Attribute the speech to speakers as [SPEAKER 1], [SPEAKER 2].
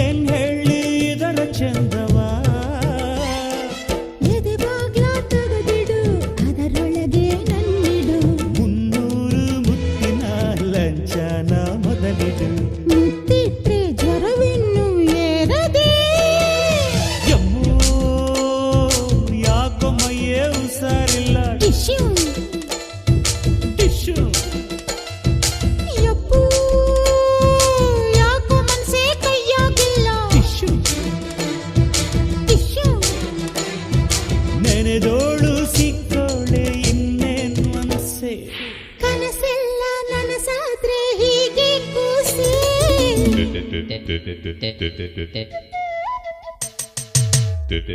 [SPEAKER 1] ಏನ್ ಹೇಳಿ ಇದರ ಚಂದವಾ
[SPEAKER 2] ಎದೆ ಬಾಗ್ಲ ತೆಗೆದಿಡು ಅದರೊಳಗೆ ನನ್ನಿಡು
[SPEAKER 1] 300 ಮುತ್ತಿನ ಲಂಚನ ಮೊದಲಿಡು
[SPEAKER 2] ಮುತ್ತಿಟ್ರೆ ಜ್ವರವಿನ್ನು ಏರದೆ
[SPEAKER 1] ಯಮ್ಮೋ ಯಾಕೋ ಮೈಯೇ ಹುಷಾರಿಲ್ಲ
[SPEAKER 2] ಟಿಶ್ಯೂ
[SPEAKER 1] ಟಿಶ್ಯೂ
[SPEAKER 2] ಯಪ್ಪು ಯಾಕೋ ಮನ್ಸೇ ಕೈಯಾಗಿಲ್ಲ
[SPEAKER 1] ಟಿಶ್ಯೂ
[SPEAKER 2] ಟಿಶ್ಯೂ
[SPEAKER 1] ನೆನೆದೋಳು ಸಿಕ್ಕೋಳೆ ಇನ್ನೇನ್ ಮನಸ್ಸೆ
[SPEAKER 2] ಕನಸೆಲ್ಲ ನನಸಾದ್ರೆ ಹೀಗೆ ಕೂಸೆ
[SPEAKER 3] Tut